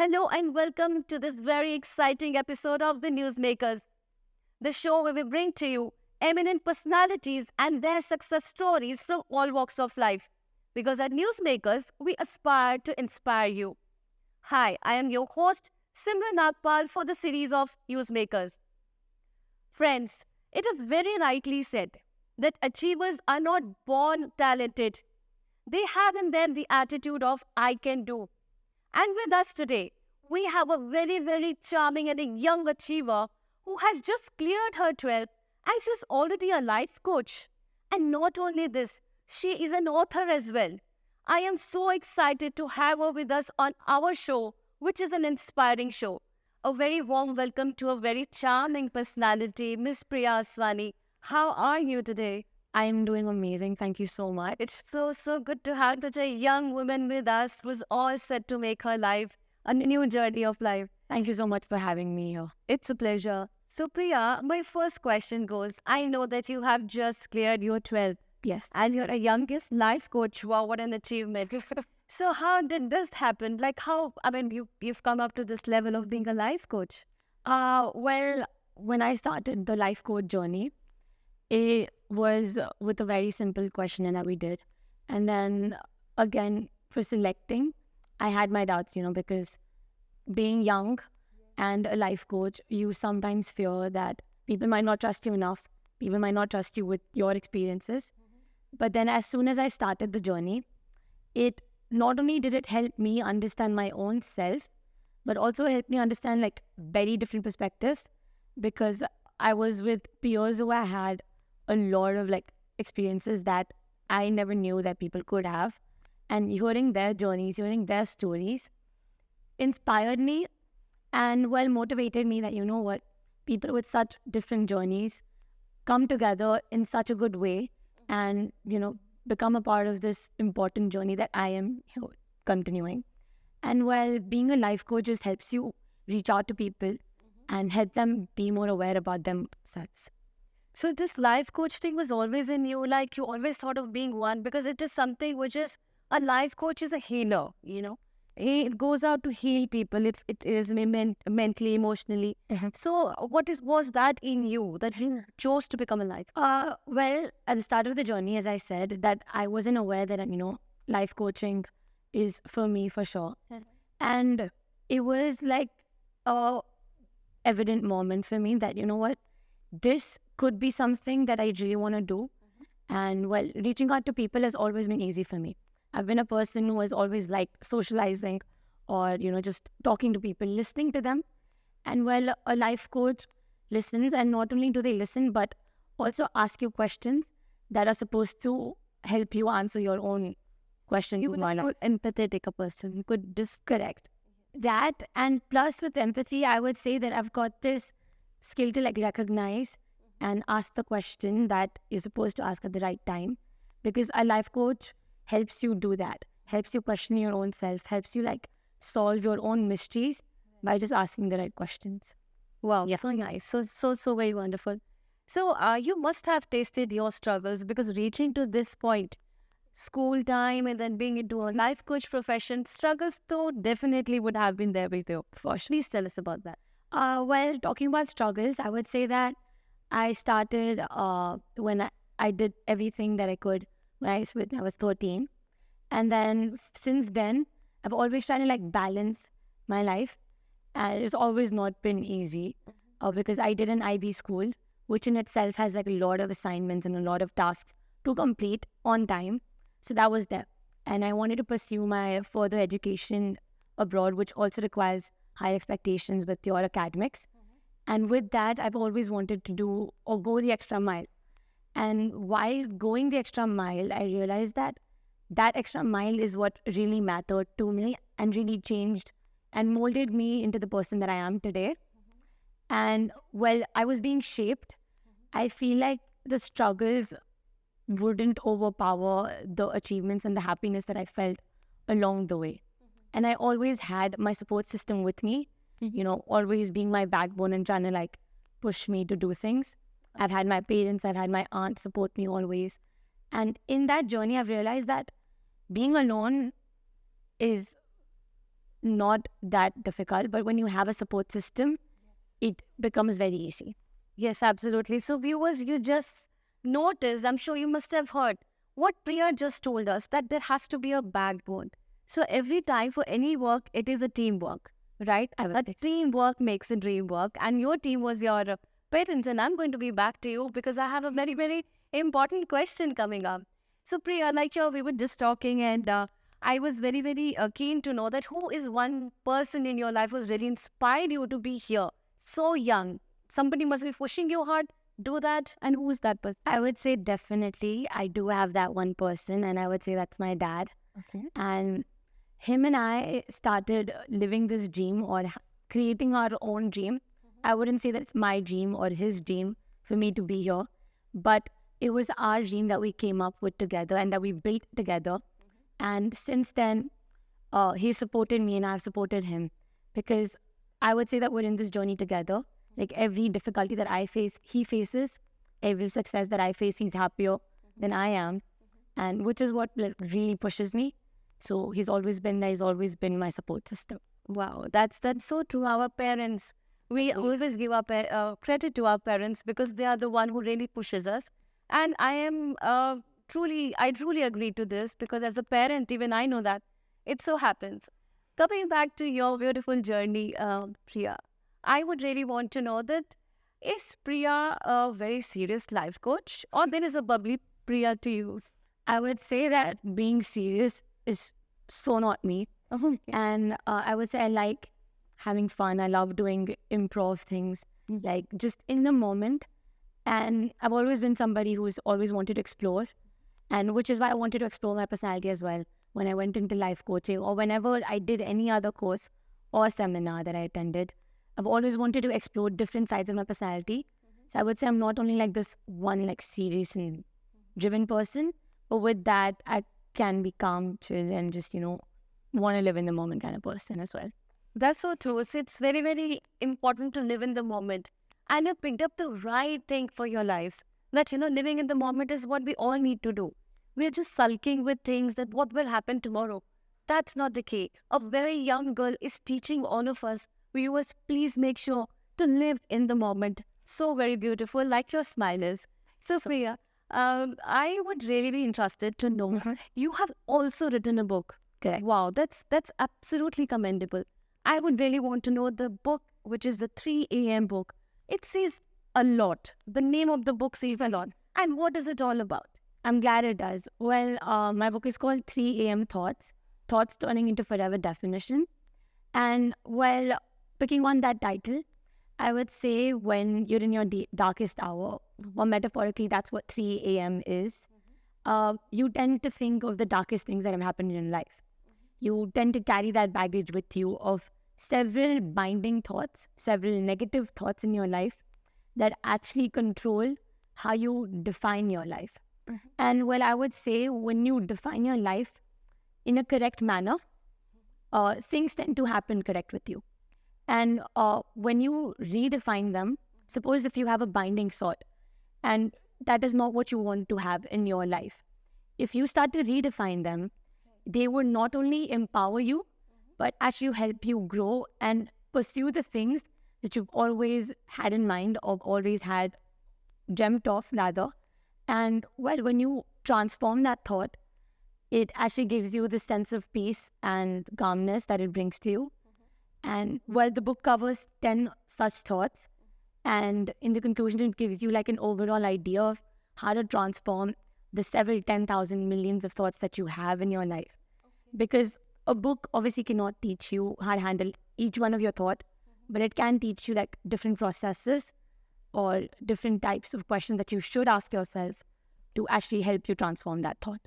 Hello and welcome to this very exciting episode of the Newsmakers, the show where we bring to you eminent personalities and their success stories from all walks of life. Because at Newsmakers, we aspire to inspire you. Hi, I am your host, Simran Nagpal, for the series of Newsmakers. Friends, it is very rightly said that achievers are not born talented. They have in them the attitude of I can do. And with us today, we have a very, very charming and a young achiever who has just cleared her 12th and she's already a life coach. And not only this, she is an author as well. I am so excited to have her with us on our show, which is an inspiring show. A very warm welcome to a very charming personality, Miss Priya Aswani. How are you today? I'm doing amazing. Thank you so much. It's so good to have such a young woman with us who's all set to make her life a new journey of life. Thank you so much for having me here. It's a pleasure. So Priya, my first question goes, I know that you have just cleared your 12th. Yes. And you're a youngest life coach. Wow, what an achievement. So how did this happen? You've come up to this level of being a life coach. Well, when I started the life coach journey, it was with a very simple questionnaire that we did. And then again, for selecting, I had my doubts, because being young and a life coach, you sometimes fear that people might not trust you enough. People might not trust you with your experiences. But then as soon as I started the journey, it not only did it help me understand my own self, but also helped me understand very different perspectives, because I was with peers who I had a lot of experiences that I never knew that people could have. And hearing their journeys, hearing their stories inspired me and motivated me that, people with such different journeys come together in such a good way and, become a part of this important journey that I am continuing. And being a life coach just helps you reach out to people and help them be more aware about themselves. So this life coach thing was always in you, you always thought of being one, because it is something which is, a life coach is a healer, It goes out to heal people. It is mentally, emotionally. So what was that in you that you chose to become a life? Well, at the start of the journey, as I said, that I wasn't aware that, life coaching is for me for sure. And it was a evident moment for me that, this could be something that I really want to do. And reaching out to people has always been easy for me. I've been a person who has always liked socializing or, just talking to people, listening to them. And a life coach listens, and not only do they listen, but also ask you questions that are supposed to help you answer your own questions. You were not empathetic a person. You could just correct that. And plus with empathy, I would say that I've got this skill to recognize and ask the question that you're supposed to ask at the right time, because a life coach helps you do that, helps you question your own self, helps you solve your own mysteries by just asking the right questions. Wow, so nice. So very wonderful. So you must have tasted your struggles, because reaching to this point, school time and then being into a life coach profession, struggles though definitely would have been there with you. Please tell us about that. Talking about struggles, I would say that I started when I did everything that I could when I was 13. And then since then, I've always tried to balance my life. And it's always not been easy because I did an IB school, which in itself has a lot of assignments and a lot of tasks to complete on time. So that was there. And I wanted to pursue my further education abroad, which also requires high expectations with your academics. And with that, I've always wanted to do or go the extra mile. And while going the extra mile, I realized that extra mile is what really mattered to me and really changed and molded me into the person that I am today. And I was being shaped, I feel like the struggles wouldn't overpower the achievements and the happiness that I felt along the way. And I always had my support system with me, always being my backbone and trying to push me to do things. I've had my parents, I've had my aunt support me always. And in that journey, I've realized that being alone is not that difficult. But when you have a support system, it becomes very easy. Yes, absolutely. So viewers, you just noticed, I'm sure you must have heard what Priya just told us, that there has to be a backbone. So every time for any work, it is a teamwork, right? A teamwork makes a dream work. And your team was your parents. And I'm going to be back to you because I have a very, very important question coming up. So Priya, we were just talking, and I was very, very keen to know that who is one person in your life who's really inspired you to be here so young? Somebody must be pushing you hard. Do that. And who's that person? I would say definitely I do have that one person, and I would say that's my dad. Okay. And him and I started living this dream, or creating our own dream. I wouldn't say that it's my dream or his dream for me to be here, but it was our dream that we came up with together and that we built together. And since then, he supported me and I've supported him, because I would say that we're in this journey together. Like every difficulty that I face, he faces. Every success that I face, he's happier than I am. And which is what really pushes me. So he's always been there. He's always been my support system. Wow, that's so true. Our parents, we always give our credit to our parents because they are the one who really pushes us. And I truly agree to this, because as a parent, even I know that it so happens. Coming back to your beautiful journey, Priya, I would really want to know that, is Priya a very serious life coach, or there is a bubbly Priya to you? I would say that being serious is so not me. And I would say I like having fun. I love doing improv things, like just in the moment. And I've always been somebody who's always wanted to explore, and which is why I wanted to explore my personality as well when I went into life coaching, or whenever I did any other course or seminar that I attended. I've always wanted to explore different sides of my personality. So I would say I'm not only like this one like serious and driven person, but with that I can be calm, chill, and just, want to live in the moment kind of person as well. That's so true. So it's very, very important to live in the moment. And you picked up the right thing for your lives. That, living in the moment is what we all need to do. We're just sulking with things that what will happen tomorrow. That's not the key. A very young girl is teaching all of us. Viewers, please make sure to live in the moment. So very beautiful, like your smile is. So Priya, I would really be interested to know, you have also written a book. Correct. Wow, that's absolutely commendable. I would really want to know the book, which is the 3 a.m. book. It says a lot. The name of the book says a lot. And what is it all about? I'm glad it does. Well, my book is called 3 a.m. Thoughts Turning into Forever Definition. And well, picking on that title, I would say when you're in your darkest hour, or metaphorically, that's what 3 a.m. is, you tend to think of the darkest things that have happened in your life. You tend to carry that baggage with you of several binding thoughts, several negative thoughts in your life that actually control how you define your life. And well, I would say when you define your life in a correct manner, things tend to happen correct with you. And when you redefine them, suppose if you have a binding thought and that is not what you want to have in your life, if you start to redefine them, they will not only empower you, but actually help you grow and pursue the things that you've always had in mind, or always had dreamt of rather. And well, when you transform that thought, it actually gives you the sense of peace and calmness that it brings to you. And well, the book covers 10 such thoughts. And in the conclusion, it gives you like an overall idea of how to transform the several 10,000 millions of thoughts that you have in your life. Because a book obviously cannot teach you how to handle each one of your thoughts, but it can teach you like different processes or different types of questions that you should ask yourself to actually help you transform that thought.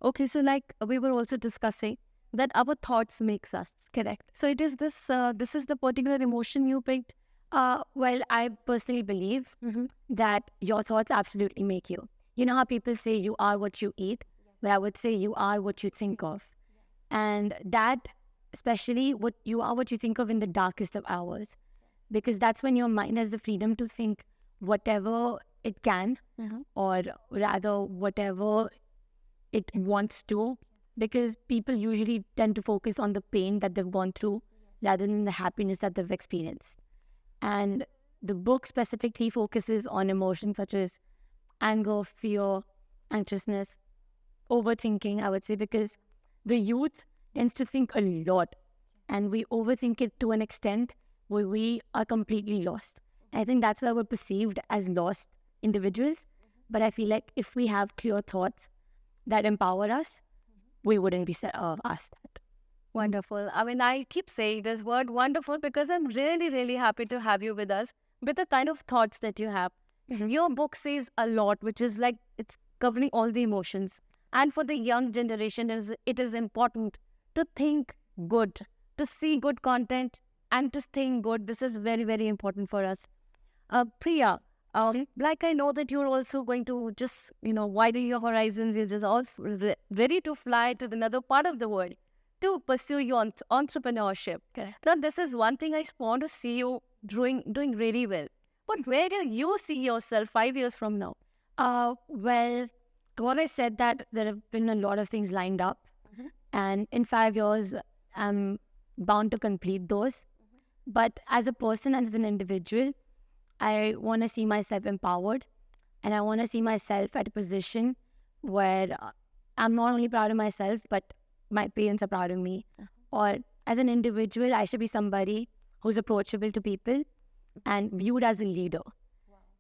Okay, so like we were also discussing that our thoughts makes us. Correct. So it is this is the particular emotion you picked. Well, I personally believe that your thoughts absolutely make you. You know how people say you are what you eat, but I would say you are what you think of. And that, especially what you think of in the darkest of hours, because that's when your mind has the freedom to think whatever it can, or rather whatever it wants to, because people usually tend to focus on the pain that they've gone through rather than the happiness that they've experienced. And the book specifically focuses on emotions such as anger, fear, anxiousness, overthinking, I would say, because the youth tends to think a lot and we overthink it to an extent where we are completely lost. I think that's why we're perceived as lost individuals. But I feel like if we have clear thoughts that empower us, we wouldn't be asked that. Wonderful. I mean, I keep saying this word wonderful because I'm really, really happy to have you with us with the kind of thoughts that you have. Your book says a lot, which is like it's covering all the emotions. And for the young generation, it is important to think good, to see good content, and to think good. This is very, very important for us. Priya, like I know that you're also going to just, widen your horizons. You're just all ready to fly to another part of the world to pursue your entrepreneurship. Okay. Now, this is one thing I want to see you doing really well. But where do you see yourself 5 years from now? Well, I've always said that there have been a lot of things lined up. And in 5 years, I'm bound to complete those. But as a person, as an individual, I want to see myself empowered. And I want to see myself at a position where I'm not only proud of myself, but my parents are proud of me. Or as an individual, I should be somebody who's approachable to people and viewed as a leader.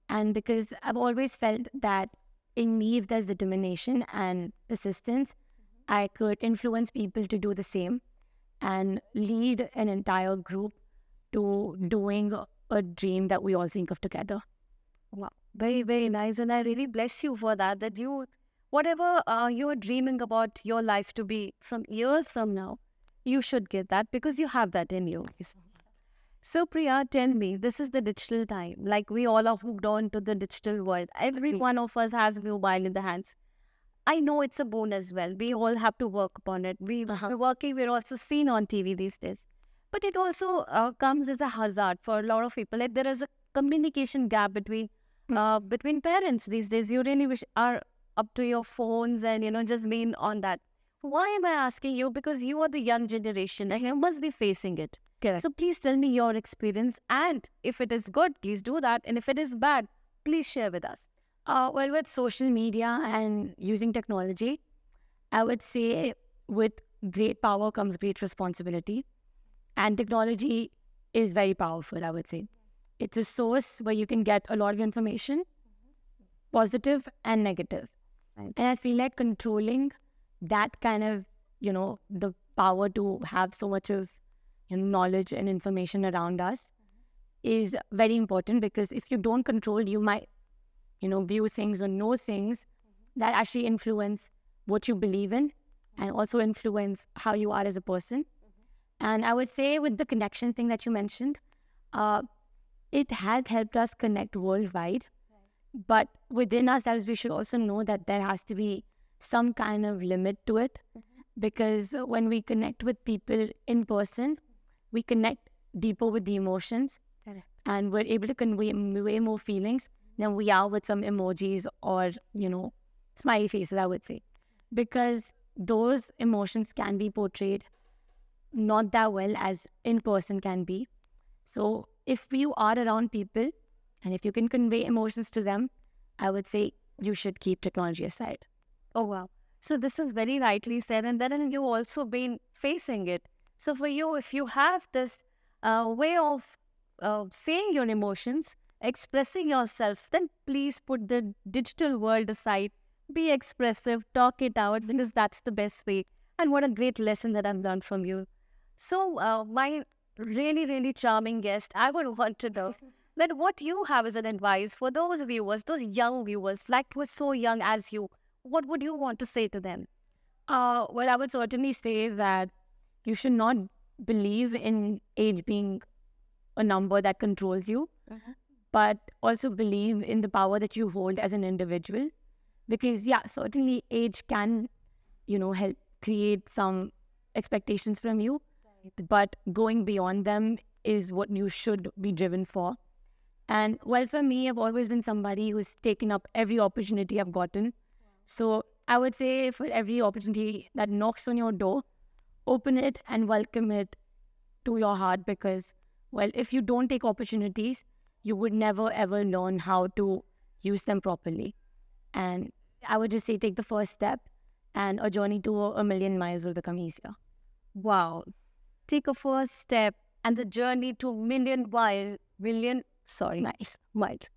And because I've always felt that in me, if there's determination and persistence, I could influence people to do the same and lead an entire group to doing a dream that we all think of together. Wow. Very, very nice. And I really bless you for that, that you, whatever you are dreaming about your life to be from years from now, you should get that because you have that in you. So Priya, tell me, this is the digital time. Like we all are hooked on to the digital world. Every one of us has a mobile in the hands. I know it's a boon as well. We all have to work upon it. We're working, we're also seen on TV these days. But it also comes as a hazard for a lot of people. Like there is a communication gap between parents these days. You really are up to your phones and, just being on that. Why am I asking you? Because you are the young generation and you must be facing it. Correct. So please tell me your experience. And if it is good, please do that. And if it is bad, please share with us. Well, with social media and using technology, I would say with great power comes great responsibility. And technology is very powerful, I would say. It's a source where you can get a lot of information, positive and negative. Right. And I feel like controlling that kind of, the power to have so much of knowledge and information around us is very important, because if you don't control, you might, view things or know things that actually influence what you believe in and also influence how you are as a person. And I would say with the connection thing that you mentioned, it has helped us connect worldwide. But within ourselves, we should also know that there has to be some kind of limit to it. Because when we connect with people in person, we connect deeper with the emotions. Correct. And we're able to convey way more feelings than we are with some emojis or, smiley faces, I would say. Because those emotions can be portrayed not that well as in person can be. So if you are around people and if you can convey emotions to them, I would say you should keep technology aside. Oh, wow. So this is very rightly said. And then you've also been facing it. So for you, if you have this way of saying your emotions, expressing yourself, then please put the digital world aside. Be expressive, talk it out, because that's the best way. And what a great lesson that I've learned from you. So my really, really charming guest, I would want to know that what you have as an advice for those viewers, those young viewers, like who are so young as you, what would you want to say to them? Well, I would certainly say that you should not believe in age being a number that controls you, but also believe in the power that you hold as an individual. Because, yeah, certainly age can, help create some expectations from you, but going beyond them is what you should be driven for. And well, for me, I've always been somebody who's taken up every opportunity I've gotten. So I would say for every opportunity that knocks on your door, open it and welcome it to your heart, because, well, if you don't take opportunities, you would never ever learn how to use them properly. And I would just say take the first step, and a journey to a million miles will become easier. Wow. Take a first step and the journey to Nice. Miles.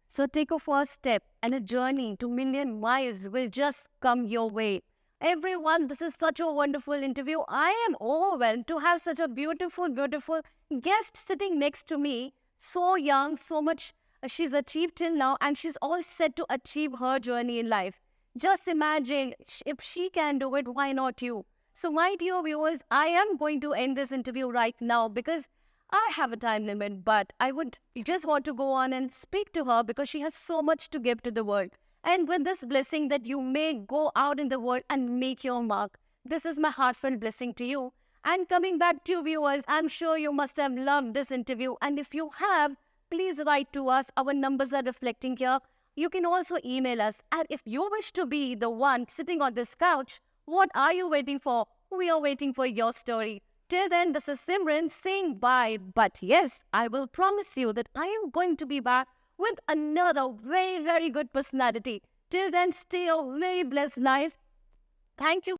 So take a first step and a journey to million miles will just come your way. Everyone, this is such a wonderful interview. I am overwhelmed to have such a beautiful, beautiful guest sitting next to me. So young, so much she's achieved till now, and she's all set to achieve her journey in life. Just imagine, if she can do it, why not you? So my dear viewers, I am going to end this interview right now because I have a time limit, but I would just want to go on and speak to her because she has so much to give to the world. And with this blessing that you may go out in the world and make your mark. This is my heartfelt blessing to you. And coming back to viewers, I'm sure you must have loved this interview. And if you have, please write to us. Our numbers are reflecting here. You can also email us. And if you wish to be the one sitting on this couch, what are you waiting for? We are waiting for your story. Till then, this is Simran saying bye. But yes, I will promise you that I am going to be back with another very, very good personality. Till then, stay a very blessed life. Thank you.